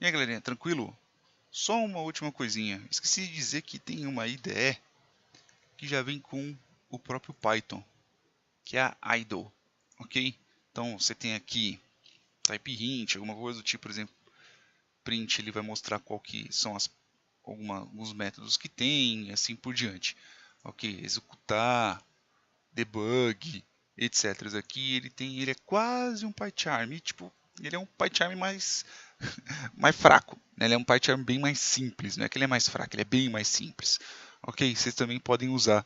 E aí, galerinha, tranquilo? Só uma última coisinha. Esqueci de dizer que tem uma IDE que já vem com o próprio Python, que é a idle, ok? Então você tem aqui type hint, alguma coisa do tipo, por exemplo, print, ele vai mostrar qual que são alguns métodos que tem, e assim por diante. Ok, executar, debug, etc. Aqui ele é quase um PyCharm, tipo, ele é um PyCharm mais fraco, né? Ele é um PyCharm bem mais simples, não é que ele é mais fraco, ele é bem mais simples. Ok, vocês também podem usar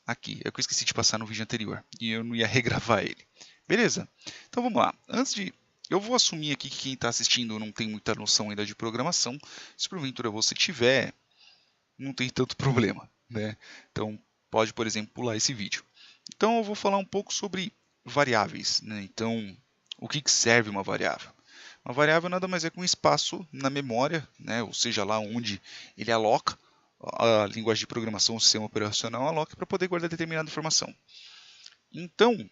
aqui. É que eu esqueci de passar no vídeo anterior e eu não ia regravar ele. Beleza? Então vamos lá. Eu vou assumir aqui que quem está assistindo não tem muita noção ainda de programação. Se porventura você tiver, não tem tanto problema, né? Então pode, por exemplo, pular esse vídeo. Então eu vou falar um pouco sobre variáveis, né? Então, o que serve uma variável? Uma variável nada mais é que um espaço na memória, né? Ou seja, lá onde ele aloca, a linguagem de programação, o sistema operacional aloca para poder guardar determinada informação. Então,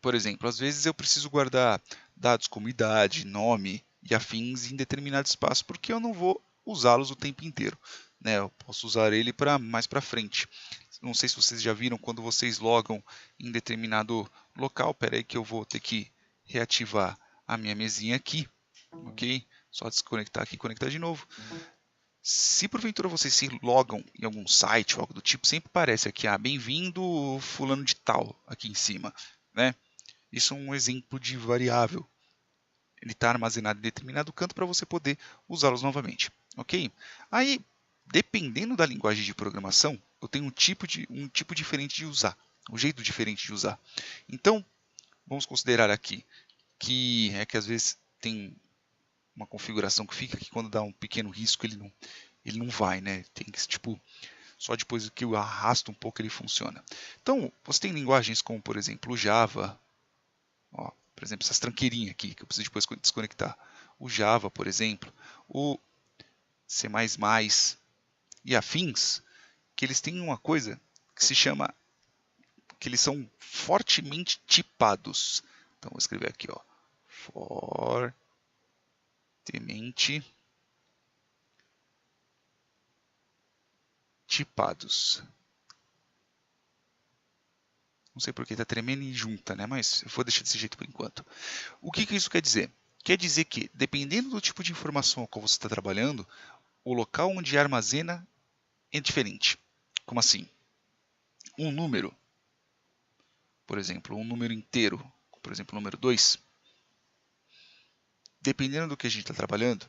por exemplo, às vezes eu preciso guardar dados como idade, nome e afins em determinado espaço, porque eu não vou usá-los o tempo inteiro, né? Eu posso usar ele para mais para frente. Não sei se vocês já viram quando vocês logam em determinado local. Espera aí que eu vou ter que reativar a minha mesinha aqui, ok? Só desconectar aqui e conectar de novo. Se porventura vocês se logam em algum site ou algo do tipo, sempre aparece aqui, bem-vindo fulano de tal, aqui em cima, né? Isso é um exemplo de variável. Ele está armazenado em determinado canto para você poder usá-los novamente, ok? Aí, dependendo da linguagem de programação, eu tenho um tipo diferente de usar, um jeito diferente de usar. Então, vamos considerar aqui que às vezes tem uma configuração que fica que quando dá um pequeno risco ele não vai, né? Tem que, tipo, só depois que eu arrasto um pouco ele funciona. Então, você tem linguagens como, por exemplo, o Java, ó, por exemplo, essas tranqueirinhas aqui, que eu preciso depois desconectar. O Java, por exemplo, o C++ e afins, que eles têm uma coisa que se chama, que eles são fortemente tipados. Então, vou escrever aqui, ó, fortemente tipados. Não sei porque está tremendo e junta, né? Mas eu vou deixar desse jeito por enquanto. O que isso quer dizer? Quer dizer que, dependendo do tipo de informação com qual você está trabalhando, o local onde armazena é diferente. Como assim? Um número, por exemplo, um número inteiro, por exemplo, o número 2, dependendo do que a gente está trabalhando,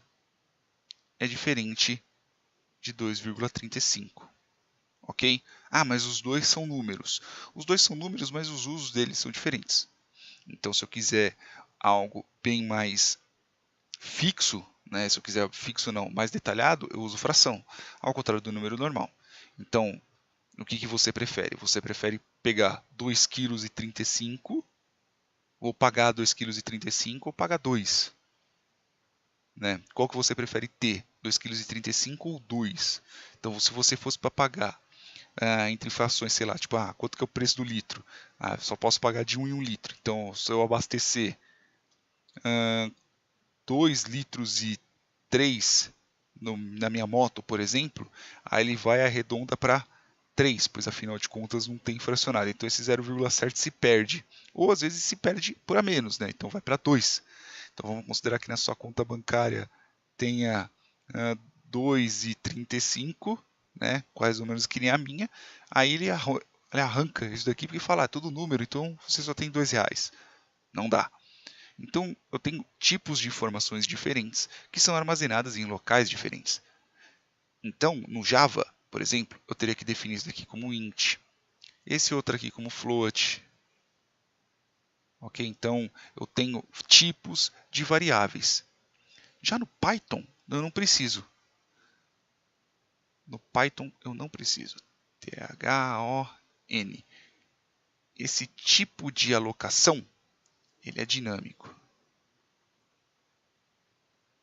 é diferente de 2,35. Ok? Mas os dois são números. Os dois são números, mas os usos deles são diferentes. Então, se eu quiser algo bem mais fixo, né, se eu quiser fixo não, mais detalhado, eu uso fração, ao contrário do número normal. Então, o que você prefere? Você prefere pegar 2,35 kg ou pagar 2,35 kg ou pagar 2? Né? Qual que você prefere ter? 2,35 kg ou 2? Então, se você fosse para pagar entre frações, sei lá, tipo, quanto que é o preço do litro? Só posso pagar de 1 em 1 litro. Então, se eu abastecer 2 litros e 3 na minha moto, por exemplo, aí ele vai arredonda para 3, pois afinal de contas não tem fracionado. Então esse 0,7 se perde. Ou às vezes se perde por a menos, né? Então vai para 2. Então vamos considerar que na sua conta bancária tenha 2,35, né? Quase ou menos que nem a minha. Aí ele arranca isso daqui porque fala, é tudo número, então você só tem R$2. Não dá. Então, eu tenho tipos de informações diferentes que são armazenadas em locais diferentes. Então, no Java, por exemplo, eu teria que definir isso daqui como int, esse outro aqui como float. Ok? Então, eu tenho tipos de variáveis. Já no Python, eu não preciso. No Python, eu não preciso. T-H-O-N. Esse tipo de alocação, ele é dinâmico.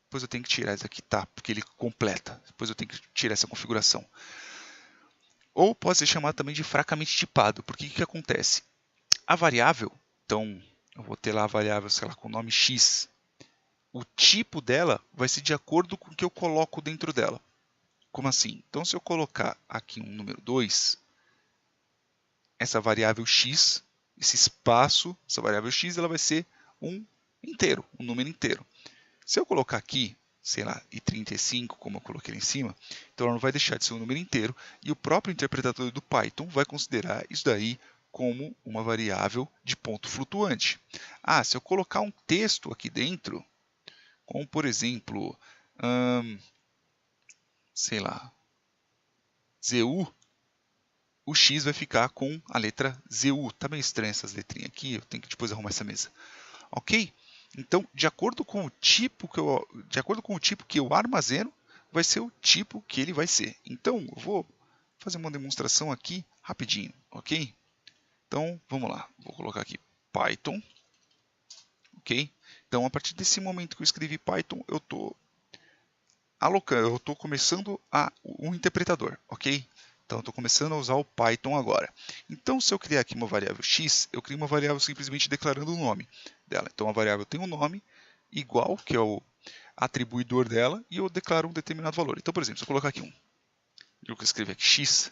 Depois eu tenho que tirar isso aqui, tá? Porque ele completa. Depois eu tenho que tirar essa configuração. Ou pode ser chamado também de fracamente tipado. Porque o que acontece? A variável, então eu vou ter lá a variável, sei lá, com o nome x. o tipo dela vai ser de acordo com o que eu coloco dentro dela. Como assim? Então, se eu colocar aqui um número 2, essa variável x, esse espaço, essa variável x, ela vai ser um inteiro, um número inteiro. Se eu colocar aqui, sei lá, e 35, como eu coloquei ali em cima, então ela não vai deixar de ser um número inteiro, e o próprio interpretador do Python vai considerar isso daí como uma variável de ponto flutuante. Ah, se eu colocar um texto aqui dentro, como por exemplo, sei lá, ZU, o X vai ficar com a letra ZU. Tá meio estranho essas letrinhas aqui, eu tenho que depois arrumar essa mesa. Ok? Então, de acordo com o tipo que eu armazeno, vai ser o tipo que ele vai ser. Então, eu vou fazer uma demonstração aqui rapidinho, ok? Então, vamos lá. Vou colocar aqui Python, ok? Então, a partir desse momento que eu escrevi Python, eu estou começando um interpretador, ok? Então, eu estou começando a usar o Python agora. Então, se eu criar aqui uma variável x, eu crio uma variável simplesmente declarando o nome dela. Então, a variável tem um nome igual, que é o atribuidor dela, e eu declaro um determinado valor. Então, por exemplo, se eu colocar aqui 1, e eu escrever aqui x,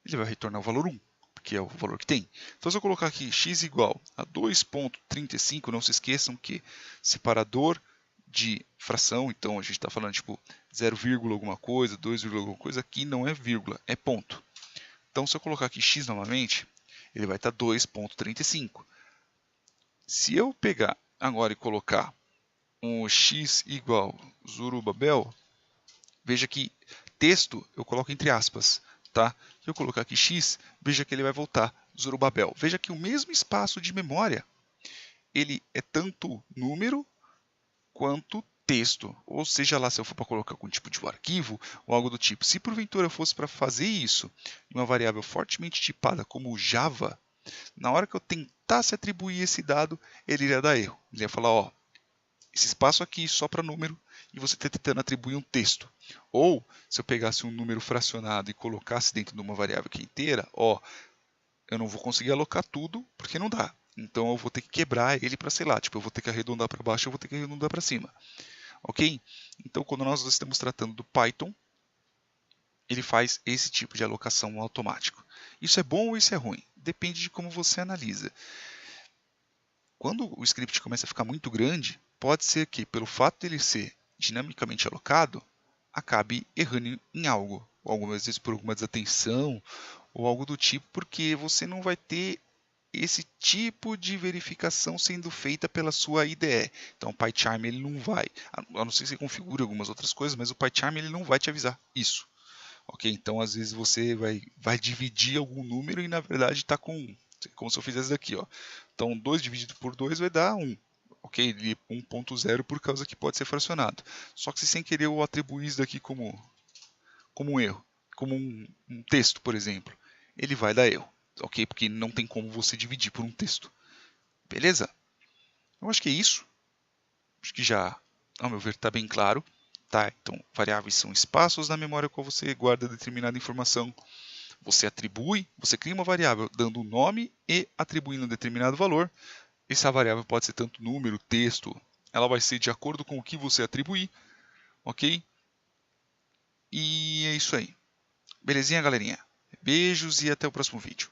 ele vai retornar o valor 1, porque é o valor que tem. Então, se eu colocar aqui x igual a 2.35, não se esqueçam que separador de fração, então a gente está falando tipo 0, alguma coisa, 2, alguma coisa, aqui não é vírgula, é ponto. Então, se eu colocar aqui x novamente, ele vai estar 2.35. Se eu pegar agora e colocar um x igual Zorobabel, veja que texto eu coloco entre aspas, tá? Se eu colocar aqui x, veja que ele vai voltar Zorobabel. Veja que o mesmo espaço de memória, ele é tanto número quanto texto, ou seja lá se eu for para colocar algum tipo de arquivo ou algo do tipo. Se porventura eu fosse para fazer isso em uma variável fortemente tipada como Java, na hora que eu tentasse atribuir esse dado, ele iria dar erro. Ele ia falar, ó, esse espaço aqui só para número e você está tentando atribuir um texto. Ou, se eu pegasse um número fracionado e colocasse dentro de uma variável que é inteira, ó, eu não vou conseguir alocar tudo porque não dá. Então eu vou ter que quebrar ele para, sei lá, tipo, eu vou ter que arredondar para baixo, eu vou ter que arredondar para cima. Ok? Então, quando nós estamos tratando do Python, ele faz esse tipo de alocação automático. Isso é bom ou isso é ruim? Depende de como você analisa. Quando o script começa a ficar muito grande, pode ser que, pelo fato de ele ser dinamicamente alocado, acabe errando em algo, ou algumas vezes por alguma desatenção, ou algo do tipo, porque você não vai ter esse tipo de verificação sendo feita pela sua IDE. Então o PyCharm ele não vai, a não ser que você configure algumas outras coisas, mas o PyCharm ele não vai te avisar isso. Ok? Então às vezes você vai dividir algum número e na verdade está com, como se eu fizesse daqui, ó. Então 2 dividido por 2 vai dar 1. Ok? 1.0 por causa que pode ser fracionado. Só que se sem querer eu atribuir isso daqui como um erro, como um texto, por exemplo, ele vai dar erro. Ok? Porque não tem como você dividir por um texto. Beleza? Eu acho que é isso. Acho que já, ao meu ver, está bem claro. Tá? Então, variáveis são espaços na memória qual você guarda determinada informação. Você atribui, você cria uma variável dando um nome e atribuindo um determinado valor. Essa variável pode ser tanto número, texto. Ela vai ser de acordo com o que você atribuir. Ok? E é isso aí. Belezinha, galerinha? Beijos e até o próximo vídeo.